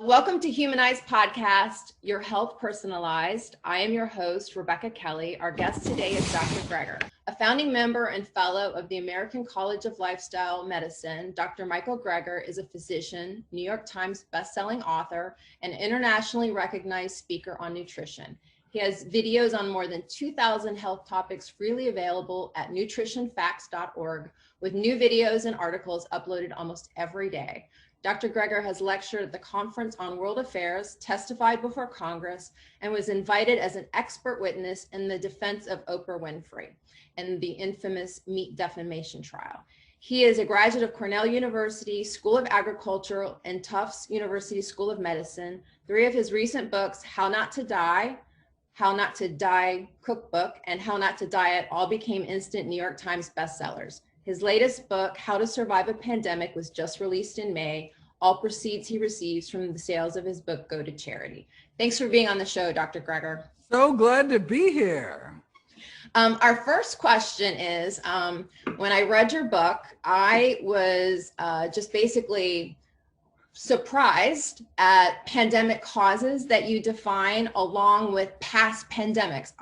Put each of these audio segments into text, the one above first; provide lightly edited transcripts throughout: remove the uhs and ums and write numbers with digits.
Welcome to Humanized Podcast, your health personalized. I am your host, Rebecca Kelly. Our guest today is Dr. Greger, a founding member and fellow of the American College of Lifestyle Medicine. Dr. Michael Greger is a physician, New York Times bestselling author, and internationally recognized speaker on nutrition. He has videos on more than 2,000 health topics freely available at nutritionfacts.org, with new videos and articles uploaded almost every day. Dr. Greger has lectured at the Conference on World Affairs, testified before Congress, and was invited as an expert witness in the defense of Oprah Winfrey in the infamous meat defamation trial. He is a graduate of Cornell University School of Agriculture and Tufts University School of Medicine. 3 of his recent books, How Not to Die Cookbook, and How Not to Diet, all became instant New York Times bestsellers. His latest book, How to Survive a Pandemic, was just released in May. All proceeds he receives from the sales of his book go to charity. Thanks for being on the show, Dr. Greger. So glad to be here. Our first question is, when I read your book, I was just basically surprised at pandemic causes that you define along with past pandemics.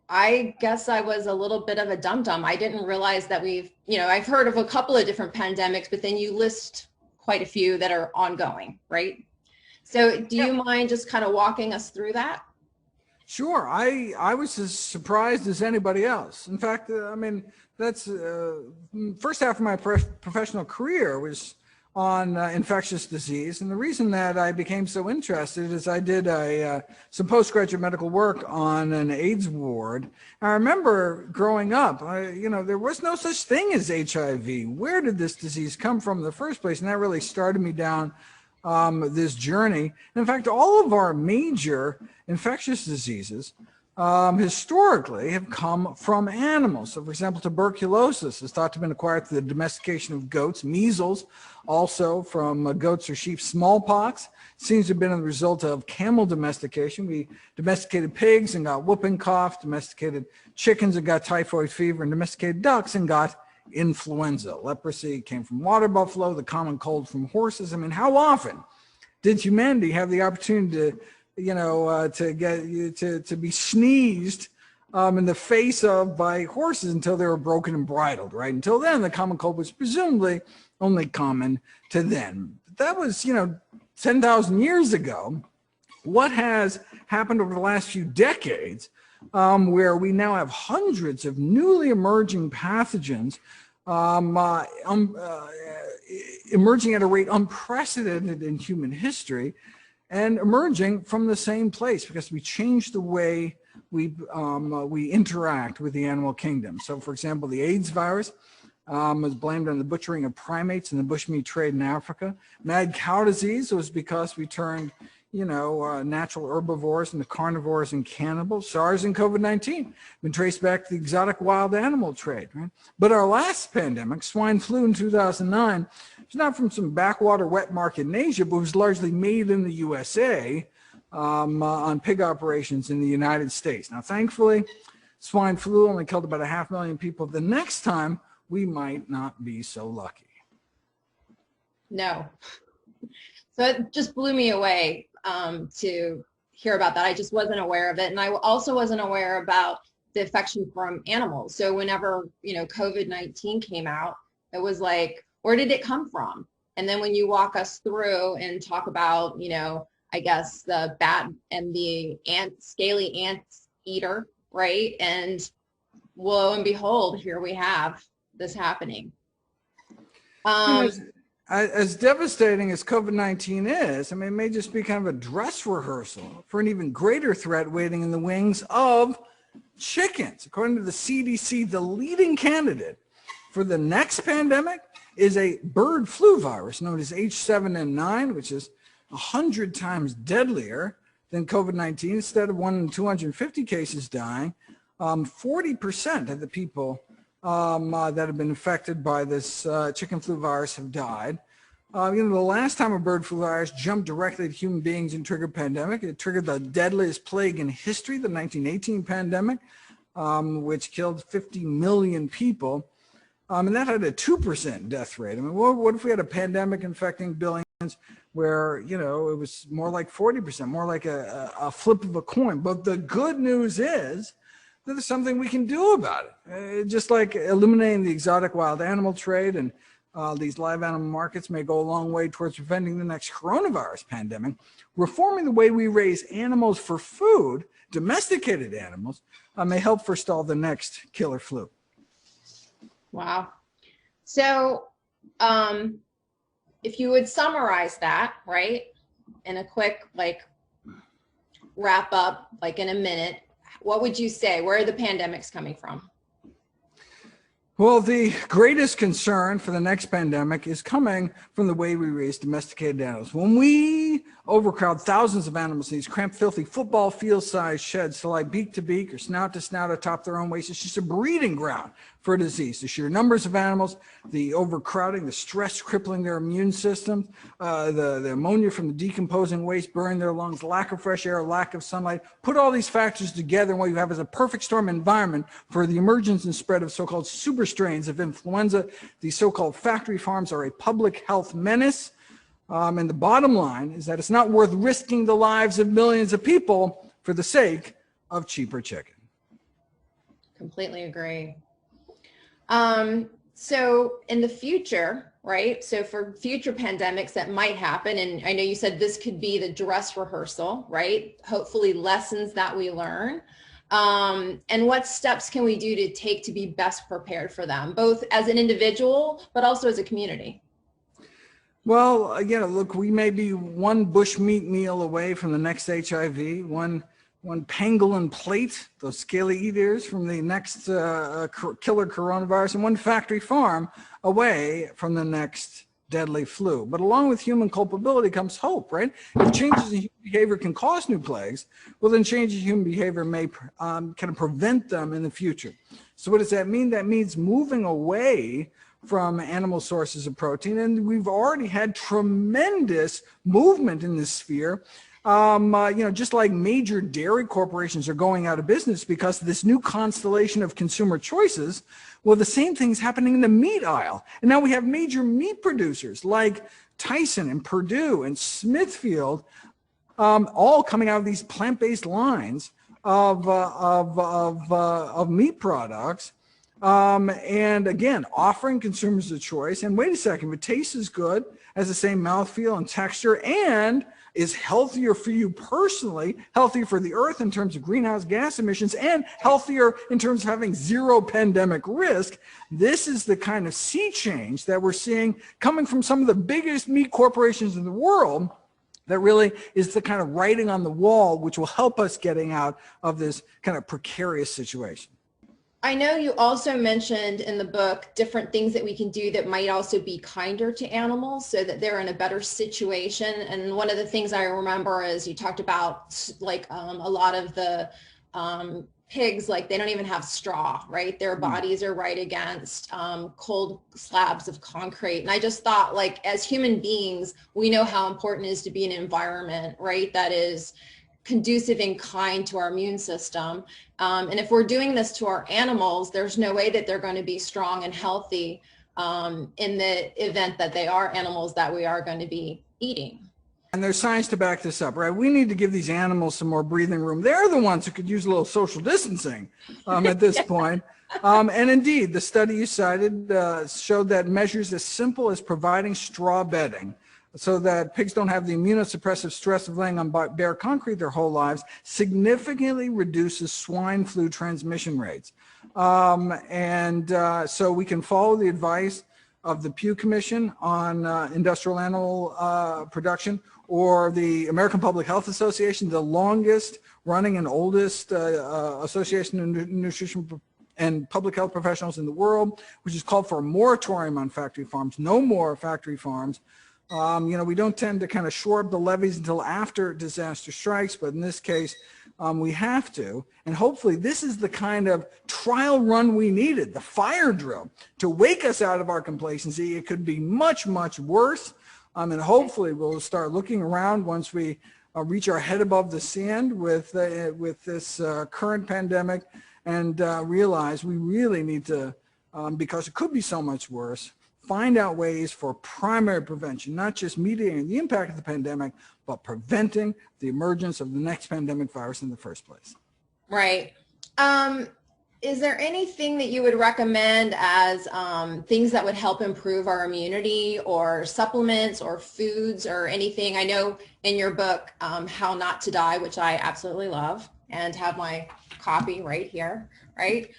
I guess I was a little bit of a dum-dum. I didn't realize that I've heard of a couple of different pandemics, but then you list quite a few that are ongoing, right? So do you mind just kind of walking us through that? Sure. I was as surprised as anybody else. In fact, that's first half of my professional career was on infectious disease. And the reason that I became so interested is I did some postgraduate medical work on an AIDS ward. I remember growing up, there was no such thing as HIV. Where did this disease come from in the first place? And that really started me down this journey. And in fact, all of our major infectious diseases historically have come from animals. So for example, tuberculosis is thought to have been acquired through the domestication of goats. Measles, also from goats or sheep. Smallpox seems to have been a result of camel domestication. We domesticated pigs and got whooping cough, domesticated chickens and got typhoid fever, and domesticated ducks and got influenza. Leprosy came from water buffalo, the common cold from horses. I mean, how often did humanity have the opportunity to be sneezed in the face of by horses until they were broken and bridled, right? Until then, the common cold was presumably only common to them. But that was, 10,000 years ago. What has happened over the last few decades, where we now have hundreds of newly emerging pathogens emerging at a rate unprecedented in human history, and emerging from the same place because we changed the way we interact with the animal kingdom. So, for example, the AIDS virus was blamed on the butchering of primates in the bushmeat trade in Africa. Mad cow disease was because we turned, natural herbivores into carnivores and cannibals. SARS and COVID-19 been traced back to the exotic wild animal trade, right? But our last pandemic, swine flu in 2009, it's not from some backwater wet market in Asia, but was largely made in the USA on pig operations in the United States. Now, thankfully, swine flu only killed about 500,000 people. The next time, we might not be so lucky. No. So it just blew me away to hear about that. I just wasn't aware of it. And I also wasn't aware about the infection from animals. So whenever, COVID-19 came out, it was like, where did it come from? And then when you walk us through and talk about, I guess the bat and the scaly ant eater, right? And lo and behold, here we have this happening. As devastating as COVID-19 is, it may just be kind of a dress rehearsal for an even greater threat waiting in the wings of chickens. According to the CDC, the leading candidate for the next pandemic is a bird flu virus known as H7N9, which is 100 times deadlier than COVID-19. Instead of 1 in 250 cases dying, 40% of the people that have been infected by this chicken flu virus have died. The last time a bird flu virus jumped directly at human beings and triggered a pandemic, it triggered the deadliest plague in history, the 1918 pandemic, which killed 50 million people. And that had a 2% death rate. I mean, what if we had a pandemic infecting billions where, you know, it was more like 40%, more like a flip of a coin. But the good news is that there's something we can do about it. Just like eliminating the exotic wild animal trade and these live animal markets may go a long way towards preventing the next coronavirus pandemic. Reforming the way we raise animals for food, domesticated animals, may help forestall the next killer flu. Wow. So if you would summarize that, right, in a quick wrap up, in a minute, what would you say? Where are the pandemics coming from? Well, the greatest concern for the next pandemic is coming from the way we raise domesticated animals. When we overcrowd thousands of animals in these cramped, filthy, football field-sized sheds to lie beak to beak or snout to snout atop their own waist, it's just a breeding ground for disease. The sheer numbers of animals, the overcrowding, the stress crippling their immune systems, the ammonia from the decomposing waste burning their lungs, lack of fresh air, lack of sunlight. Put all these factors together, and what you have is a perfect storm environment for the emergence and spread of so-called super strains of influenza. These so-called factory farms are a public health menace. And the bottom line is that it's not worth risking the lives of millions of people for the sake of cheaper chicken. Completely agree. So in the future, right? So for future pandemics that might happen, and I know you said this could be the dress rehearsal, right? Hopefully lessons that we learn. And what steps can we do to take to be best prepared for them, both as an individual, but also as a community? Well, look, we may be one bushmeat meal away from the next HIV, one pangolin plate, those scaly eaters, from the next killer coronavirus, and one factory farm away from the next deadly flu. But along with human culpability comes hope, right? If changes in human behavior can cause new plagues, well, then changes in human behavior may kind of prevent them in the future. So what does that mean? That means moving away from animal sources of protein. And we've already had tremendous movement in this sphere. Just like major dairy corporations are going out of business because of this new constellation of consumer choices, well, the same thing's happening in the meat aisle. And now we have major meat producers like Tyson and Purdue and Smithfield, all coming out of these plant-based lines of meat products. And again, offering consumers a choice. And wait a second, if it tastes good, has the same mouthfeel and texture, and is healthier for you personally, healthier for the earth in terms of greenhouse gas emissions, and healthier in terms of having zero pandemic risk, this is the kind of sea change that we're seeing coming from some of the biggest meat corporations in the world. That really is the kind of writing on the wall, which will help us getting out of this kind of precarious situation. I know you also mentioned in the book different things that we can do that might also be kinder to animals so that they're in a better situation. And one of the things I remember is you talked about a lot of the pigs, they don't even have straw, right? Their bodies are right against cold slabs of concrete. And I just thought, as human beings, we know how important it is to be in an environment, right, that is conducive and kind to our immune system. And if we're doing this to our animals, there's no way that they're going to be strong and healthy in the event that they are animals that we are going to be eating. And there's science to back this up, right? We need to give these animals some more breathing room. They're the ones who could use a little social distancing at this point. And indeed, the study you cited showed that measures as simple as providing straw bedding so that pigs don't have the immunosuppressive stress of laying on bare concrete their whole lives, significantly reduces swine flu transmission rates. So we can follow the advice of the Pew Commission on industrial animal production, or the American Public Health Association, the longest running and oldest association of nutrition and public health professionals in the world, which has called for a moratorium on factory farms, no more factory farms. We don't tend to kind of shore up the levees until after disaster strikes, but in this case, we have to. And hopefully this is the kind of trial run we needed, the fire drill, to wake us out of our complacency. It could be much, much worse. And hopefully we'll start looking around once we reach our head above the sand with this current pandemic and realize we really need to, because it could be so much worse, find out ways for primary prevention, not just mitigating the impact of the pandemic, but preventing the emergence of the next pandemic virus in the first place. Right. Is there anything that you would recommend as things that would help improve our immunity, or supplements or foods or anything? I know in your book, How Not to Die, which I absolutely love and have my copy right here, right?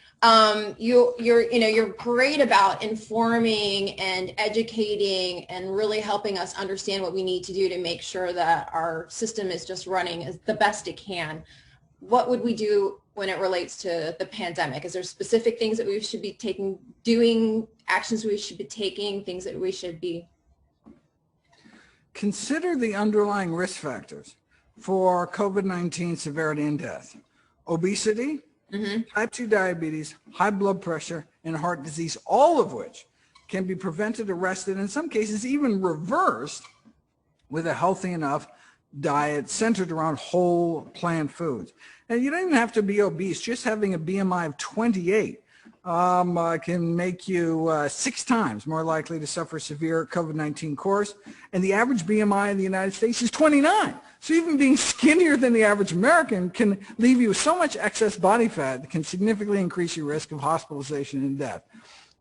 You're great about informing and educating and really helping us understand what we need to do to make sure that our system is just running as the best it can. What would we do when it relates to the pandemic? Is there specific things that we should be doing, actions we should be taking, things that we should be? Consider the underlying risk factors for COVID-19 severity and death: obesity, type 2 diabetes, high blood pressure, and heart disease, all of which can be prevented, arrested, in some cases even reversed with a healthy enough diet centered around whole plant foods. And you don't even have to be obese. Just having a BMI of 28 can make you 6 times more likely to suffer severe COVID-19 course. And the average BMI in the United States is 29. So even being skinnier than the average American can leave you with so much excess body fat that can significantly increase your risk of hospitalization and death.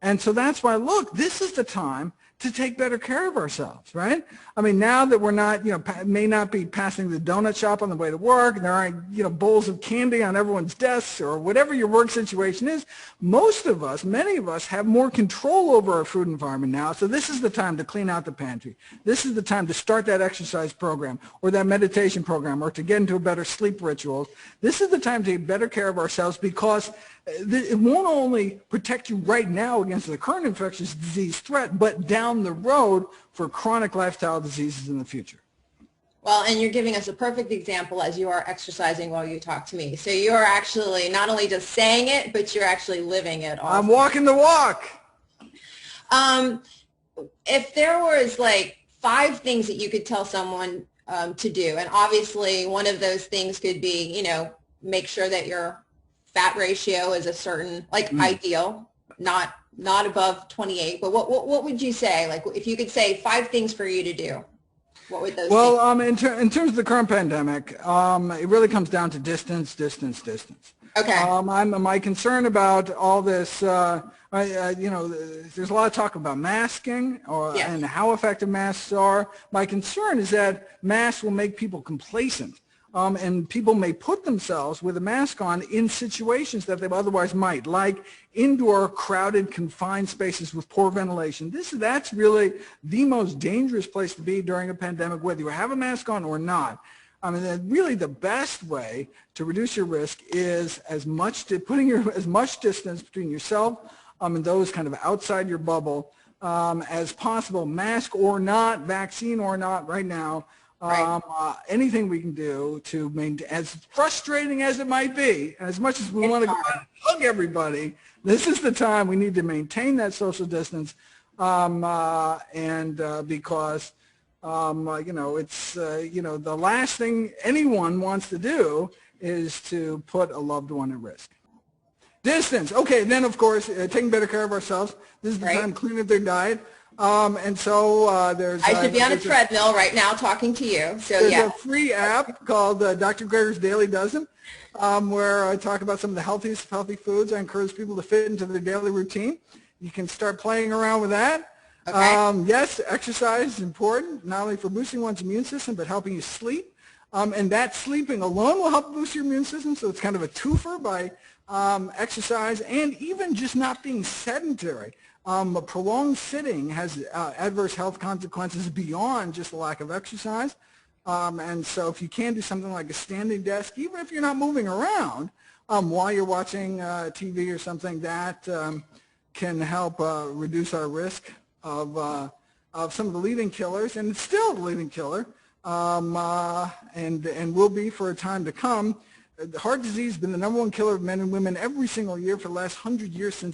And so that's why, look, this is the time to take better care of ourselves, right? I mean, now that we're not, may not be passing the donut shop on the way to work, and there aren't, bowls of candy on everyone's desks, or whatever your work situation is, most of us, many of us, have more control over our food environment now. So this is the time to clean out the pantry. This is the time to start that exercise program or that meditation program, or to get into a better sleep ritual. This is the time to take better care of ourselves, because it won't only protect you right now against the current infectious disease threat, but down the road for chronic lifestyle diseases in the future. Well, and you're giving us a perfect example as you are exercising while you talk to me. So you're actually not only just saying it, but you're actually living it also. I'm walking the walk. If there was like 5 things that you could tell someone to do, and obviously one of those things could be, make sure that your fat ratio is a certain, ideal, not above 28, but what would you say? Like, if you could say 5 things for you to do, what would those be? In terms of the current pandemic, it really comes down to distance. Okay. My concern about all this, there's a lot of talk about masking and how effective masks are. My concern is that masks will make people complacent. And people may put themselves with a mask on in situations that they otherwise might, like indoor, crowded, confined spaces with poor ventilation. That's really the most dangerous place to be during a pandemic, whether you have a mask on or not. I mean, really the best way to reduce your risk is putting as much distance between yourself and those kind of outside your bubble as possible, mask or not, vaccine or not right now. Right. Anything we can do to maintain, as frustrating as it might be, as much as we want to go out and hug everybody, this is the time we need to maintain that social distance, because it's the last thing anyone wants to do is to put a loved one at risk. Distance. Okay, then of course, taking better care of ourselves. This is the time to clean up their diet. And so there's... I should be on a treadmill right now talking to you. So there's a free app called Dr. Greger's Daily Dozen, where I talk about some of the healthiest of healthy foods I encourage people to fit into their daily routine. You can start playing around with that. Okay. Yes, exercise is important, not only for boosting one's immune system, but helping you sleep. And that sleeping alone will help boost your immune system, so it's kind of a twofer by exercise, and even just not being sedentary. Prolonged sitting has adverse health consequences beyond just the lack of exercise. And so if you can do something like a standing desk, even if you're not moving around while you're watching TV or something, that can help reduce our risk of some of the leading killers, and it's still the leading killer, and will be for a time to come. Heart disease has been the #1 killer of men and women every single year for the last 100 years, from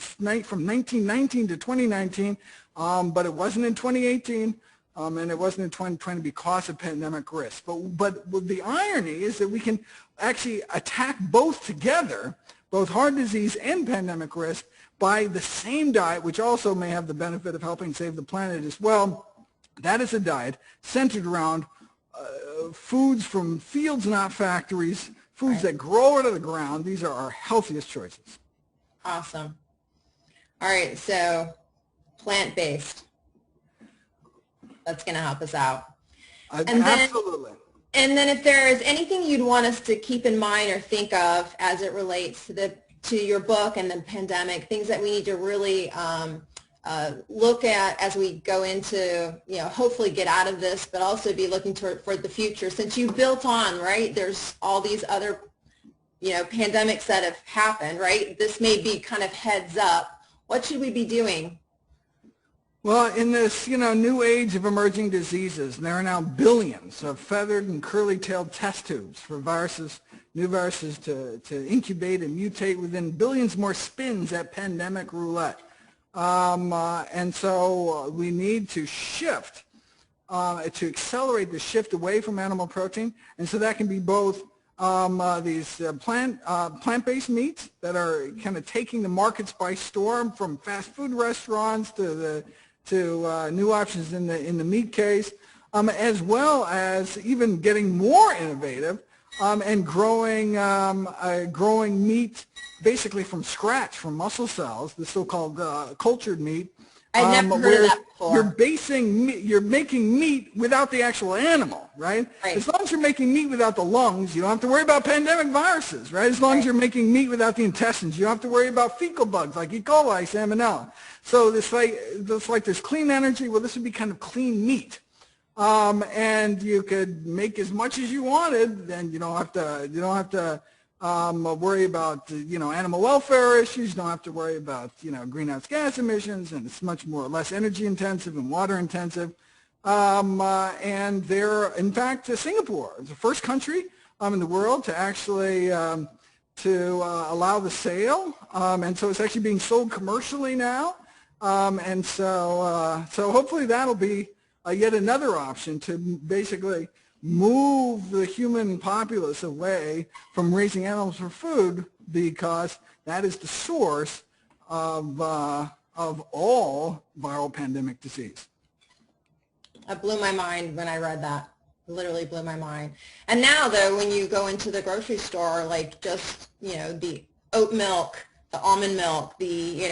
1919 to 2019, but it wasn't in 2018, and it wasn't in 2020 because of pandemic risk. But the irony is that we can actually attack both together, both heart disease and pandemic risk, by the same diet, which also may have the benefit of helping save the planet as well. That is a diet centered around foods from fields, not factories, foods that grow out of the ground. These are our healthiest choices. Awesome. All right, so plant-based. That's going to help us out. Absolutely. And then if there is anything you'd want us to keep in mind or think of as it relates to your book and the pandemic, things that we need to really look at as we go into, hopefully get out of this, but also be looking for the future. Since you built on, right, there's all these other, pandemics that have happened, right? This may be kind of heads up. What should we be doing? Well, in this, new age of emerging diseases, there are now billions of feathered and curly-tailed test tubes for new viruses to incubate and mutate within billions more spins at pandemic roulette. And so we need to shift, to accelerate the shift away from animal protein. And so that can be both these plant-based meats that are kind of taking the markets by storm, from fast food restaurants to new options in the meat case, as well as even getting more innovative and growing meat basically from scratch, from muscle cells, the so-called cultured meat. I'd never heard of that before. You're making meat without the actual animal, right? As long as you're making meat without the lungs, you don't have to worry about pandemic viruses, right? As long as you're making meat without the intestines, you don't have to worry about fecal bugs like E. coli, salmonella. So this like this clean energy, well, this would be kind of clean meat. And you could make as much as you wanted, then you don't have to worry about animal welfare issues. You don't have to worry about greenhouse gas emissions, and it's much less energy intensive and water intensive. And they're, in fact, Singapore is the first country in the world to actually allow the sale, and so it's actually being sold commercially now. And so hopefully that'll be yet another option to basically move the human populace away from raising animals for food, because that is the source of all viral pandemic disease. That blew my mind when I read that. It literally blew my mind. And now, though, when you go into the grocery store, like just, the oat milk, the almond milk, the,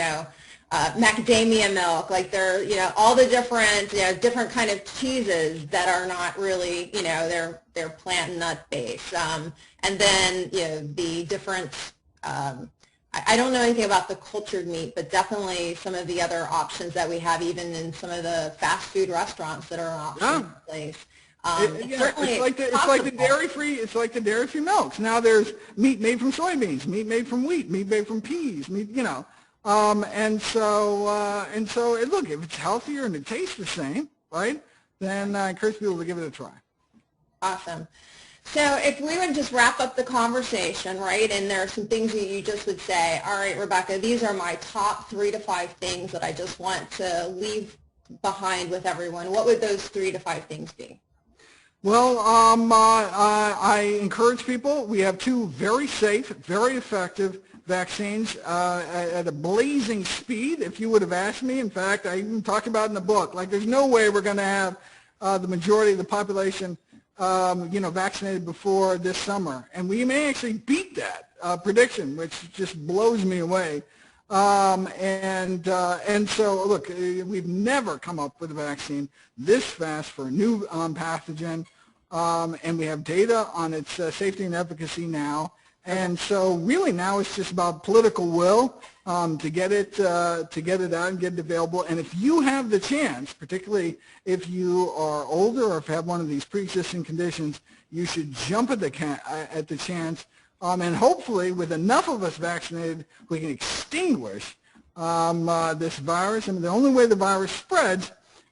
macadamia milk, like they're, all the different kind of cheeses that are not really, they're plant and nut based. And then, the different, I don't know anything about the cultured meat, but definitely some of the other options that we have, even in some of the fast food restaurants that are options in place. It's like the dairy-free milks. Now there's meat made from soybeans, meat made from wheat, meat made from peas, meat, and so look, if it's healthier and it tastes the same, right, then I encourage people to give it a try. Awesome. So if we would just wrap up the conversation, right, and there are some things that you just would say, all right, Rebecca, these are my top 3 to 5 things that I just want to leave behind with everyone. What would those 3 to 5 things be? Well, I encourage people. We have 2 very safe, very effective vaccines at a blazing speed. If you would have asked me, in fact, I even talk about it in the book, like there's no way we're going to have the majority of the population vaccinated before this summer. And we may actually beat that prediction, which just blows me away. And so, look, we've never come up with a vaccine this fast for a new pathogen, and we have data on its safety and efficacy now. And so, really, now it's just about political will to get it out and get it available. And if you have the chance, particularly if you are older or if you have one of these pre-existing conditions, you should jump at the chance. And hopefully, with enough of us vaccinated, we can extinguish this virus. I mean, the only way the virus spreads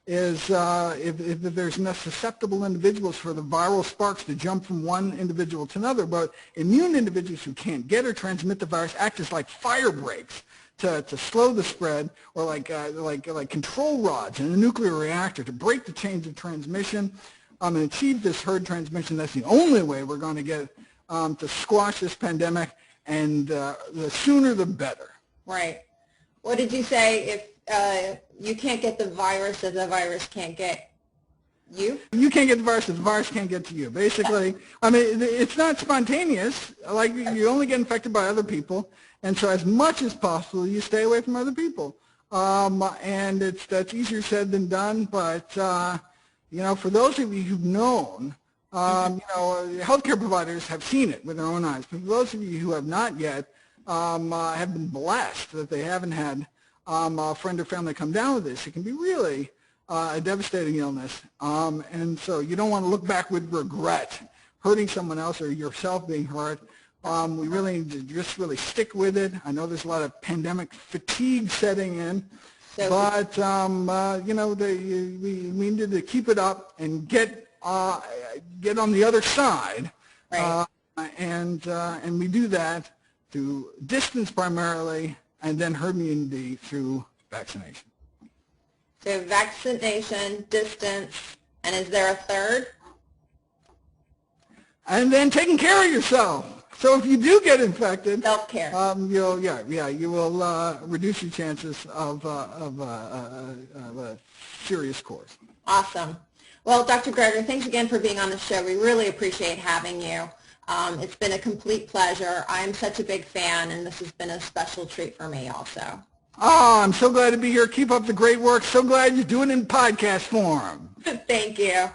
is if there's enough susceptible individuals for the viral sparks to jump from one individual to another. But immune individuals who can't get or transmit the virus act as like fire breaks to slow the spread, or like control rods in a nuclear reactor to break the chains of transmission and achieve this herd transmission. That's the only way we're going to get to squash this pandemic, and the sooner the better. Right. What did you say? If you can't get the virus, that the virus can't get you? You can't get the virus can't get to you. Basically, I mean, it's not spontaneous. Like, you only get infected by other people, and so as much as possible, you stay away from other people. And that's easier said than done, but you know, for those of you who've known, you know, healthcare providers have seen it with their own eyes. But for those of you who have not yet, have been blessed that they haven't had a friend or family come down with this, it can be really a devastating illness. And so you don't want to look back with regret, hurting someone else or yourself being hurt. We really need to just really stick with it. I know there's a lot of pandemic fatigue setting in, but you know, we needed to keep it up and get on the other side. Right. And we do that through distance primarily, and then herd immunity through vaccination. So vaccination, distance, and is there a third? And then taking care of yourself. So if you do get infected, Self-care. you will reduce your chances of a serious course. Awesome. Well, Dr. Greger, thanks again for being on the show. We really appreciate having you. It's been a complete pleasure. I'm such a big fan, and this has been a special treat for me also. Oh, I'm so glad to be here. Keep up the great work. So glad you do it in podcast form. Thank you.